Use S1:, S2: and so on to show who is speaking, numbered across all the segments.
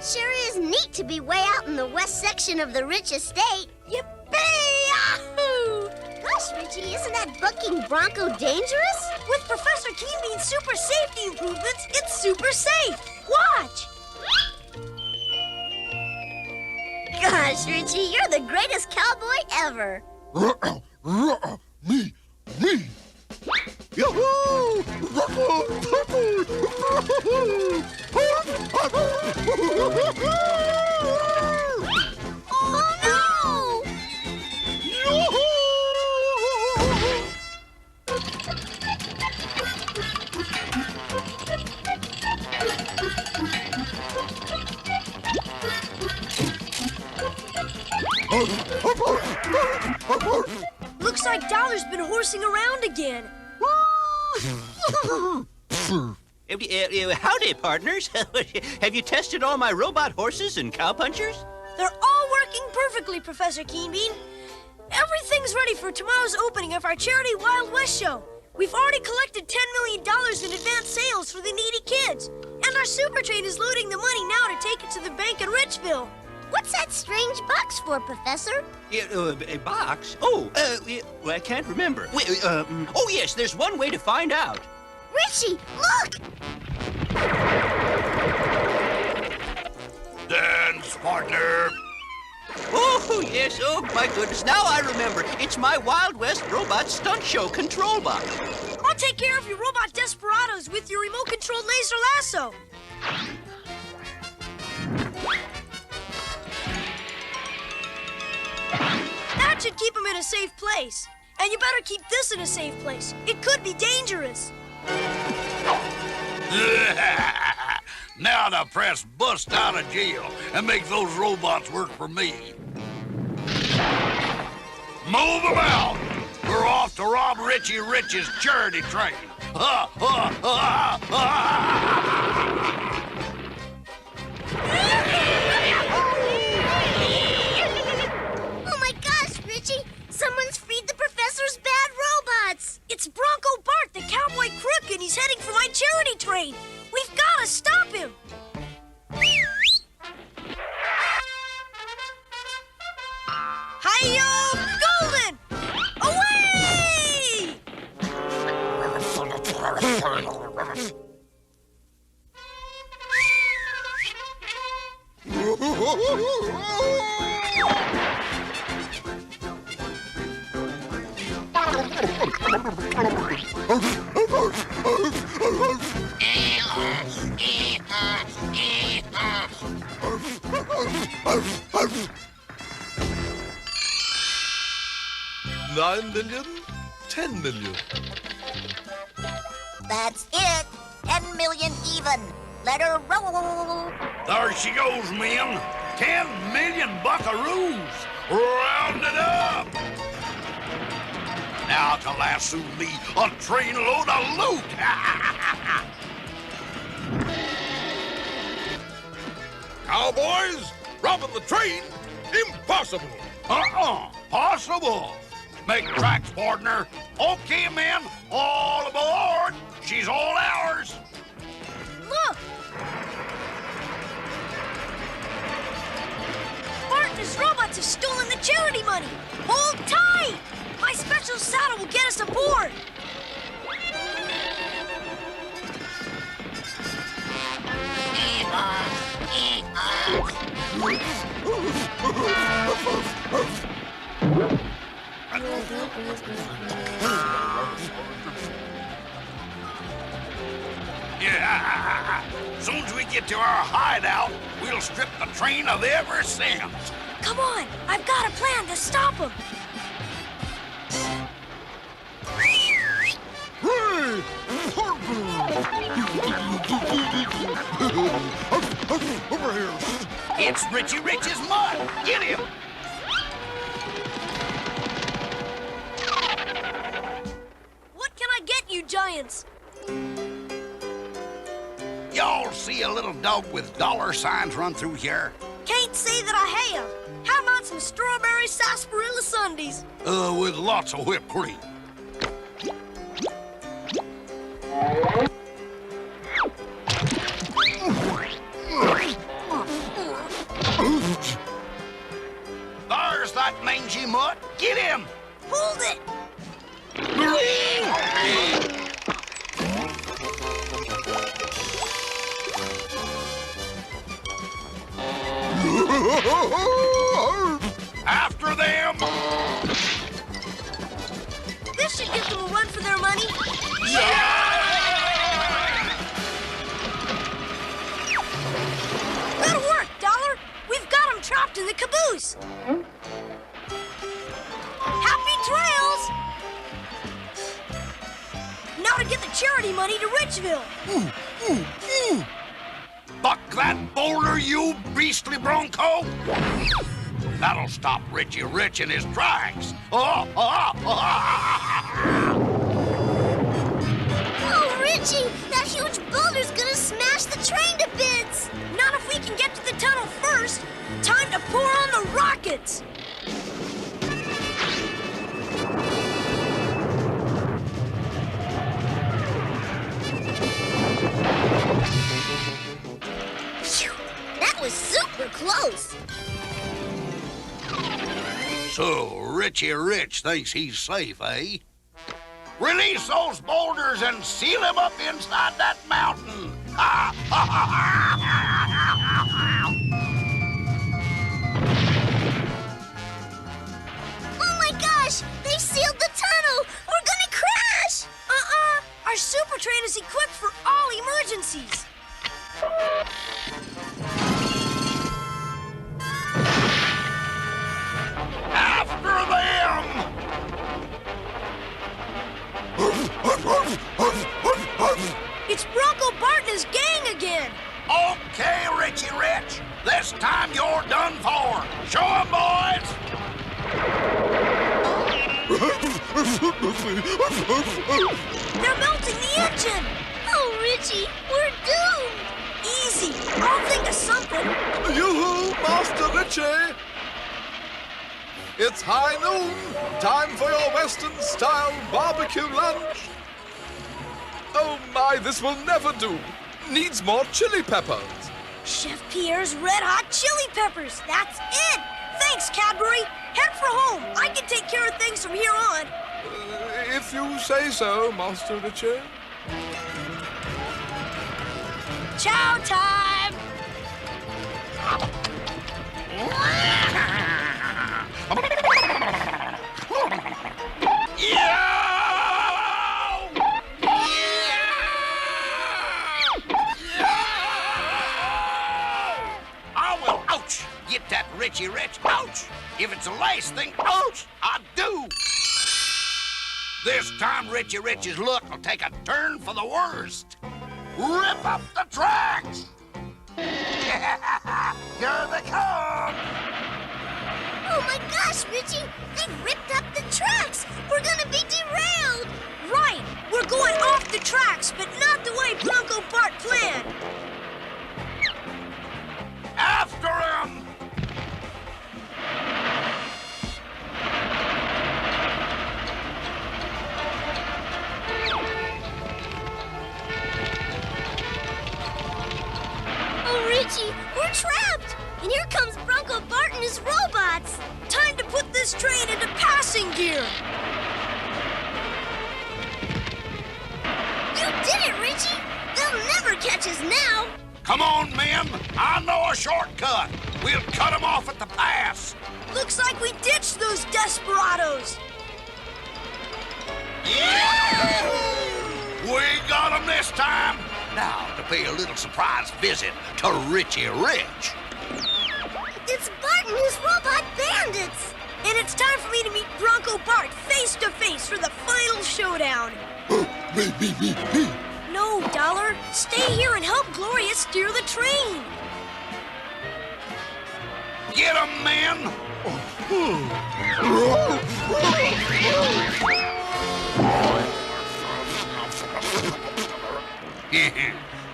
S1: It sure is neat to be way out in the west section of the rich estate. Yippee! Yahoo! Gosh, Richie, isn't that bucking bronco dangerous?
S2: With Professor Keenbean's super safety improvements, it's super safe. Watch!
S1: Gosh, Richie, you're the greatest cowboy ever.
S3: Me! Yahoo!
S1: Oh, no!
S2: Looks like Dollar's been horsing around again.
S4: Howdy, partners. Have you tested all my robot horses and cowpunchers?
S2: They're all working perfectly, Professor Keenbean. Everything's ready for tomorrow's opening of our charity Wild West show. We've already collected $10 million in advance sales for the needy kids. And our super train is loading the money now to take it to the bank in Richville.
S1: What's that strange box for, Professor?
S4: A box? Oh, I can't remember. Oh, yes, there's one way to find out.
S1: Richie, look!
S3: Dance, partner!
S4: Oh, yes, oh, my goodness. Now I remember. It's my Wild West Robot Stunt Show control box.
S2: I'll take care of your robot desperados with your remote-controlled laser lasso. That should keep them in a safe place. And you better keep this in a safe place. It could be dangerous.
S3: Now the press bust out of jail and make those robots work for me. Move them out! We're off to rob Richie's charity train. Oh
S1: my gosh, Richie! Someone's freed the professor's bad robots!
S2: It's Bronco Bart, the cowboy crook, and he's heading for my charity train. We've got to stop him. Hi-yo, Golden! Away!
S5: $9 million, $10 million.
S1: That's it. 10 million even. Let her roll.
S3: There she goes, men. 10 million buckaroos. Round it up. Now to lasso me a trainload of loot.
S5: Cowboys, robbing the train? Impossible.
S3: Possible. Make tracks, partner. Okay, men, all aboard. She's all ours.
S2: Look! Bart and his robots have stolen the charity money. Hold tight! My special saddle will get us aboard.
S3: Yeah. Soon as we get to our hideout, we'll strip the train of every cent.
S2: Come on, I've got a plan to stop him.
S5: Over here.
S3: It's Richie's mud. Get him.
S2: What can I get you, giants?
S3: Y'all see a little dog with dollar signs run through here?
S2: Can't say that I have. How about some strawberry sarsaparilla sundaes?
S3: With lots of whipped cream. mangy mutt. Get him!
S2: Hold it!
S3: After them!
S2: This should give them a run for their money. Good work, Dollar. We've got them trapped in the caboose. Happy trails! Now to get the charity money to Richville.
S3: Buck that boulder, you beastly Bronco! That'll stop Richie Rich in his tracks.
S1: Oh, Richie! That huge boulder's gonna smash the train to bits!
S2: Not if we can get to the tunnel first. Time to pour on the rockets.
S1: Phew, that was super close!
S3: So, Richie Rich thinks he's safe, eh? Release those boulders and seal him up inside that mountain!
S1: Oh my gosh! They sealed the tunnel! We're gonna crash!
S2: Our super train is equipped for all emergencies.
S3: After them!
S2: It's Bronco Bart and his gang again.
S3: Okay, Richie Rich. This time you're done for. Show 'em, boys!
S2: They're melting the engine.
S1: Oh, Richie, we're doomed!
S2: Easy. I'll think of something.
S5: Yoo-hoo, Master Richie! It's high noon. Time for your Western-style barbecue lunch. Oh my, this will never do. Needs more chili peppers.
S2: Chef Pierre's Red Hot Chili Peppers. That's it. Thanks, Cadbury. Head for home. I can take care of things from here on.
S5: If you say so, Master Richie.
S2: Chow time.
S3: Ouch! Get that Richie Rich, ouch! If it's the last thing, ouch, I do! This time Richie Rich's luck will take a turn for the worst. Rip up the tracks! Here they come!
S1: Oh my gosh, Richie! They ripped up the tracks! We're gonna be derailed!
S2: Right. We're going off the tracks, but not the way Bronco Bart planned.
S3: After him!
S1: Oh, Richie, we're trapped! And here comes Bronco Bart and his robots!
S2: Time to put this train into passing gear.
S1: You did it, Richie! They'll never catch us now!
S3: Come on, men! I know a shortcut! We'll cut them off at the pass!
S2: Looks like we ditched those desperados.
S3: Yeah! We got them this time! Now to pay a little surprise visit to Richie Rich.
S1: It's Bart and his robot bandits!
S2: And it's time for me to meet Bronco Bart face to face for the final showdown.
S5: Me.
S2: No, Dollar. Stay here and help Gloria steer the train.
S3: Get 'em, men!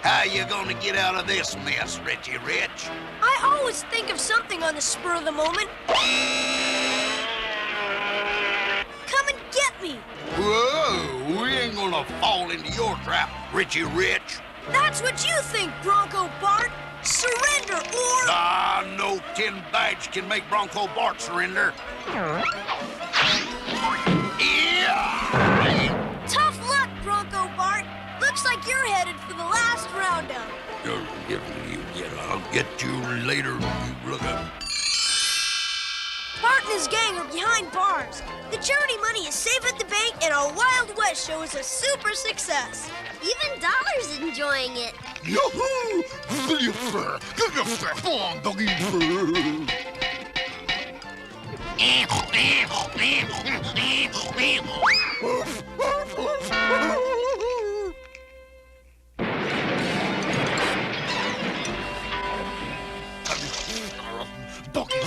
S3: How you gonna get out of this mess, Richie Rich?
S2: I always think of something on the spur of the moment. Come and get me.
S3: Whoa, we ain't gonna fall into your trap, Richie Rich.
S2: That's what you think, Bronco Bart. Surrender or...
S3: No tin badge can make Bronco Bart surrender. Yeah!
S2: Tough luck, Bronco Bart. Looks like you're headed for the last roundup.
S3: I'll get you later, you brother.
S2: Bart and his gang are behind bars. The charity money is safe at the bank, and our Wild West show is a super success.
S1: Even Dollar's enjoying it.
S3: Yoo-hoo! Doggy.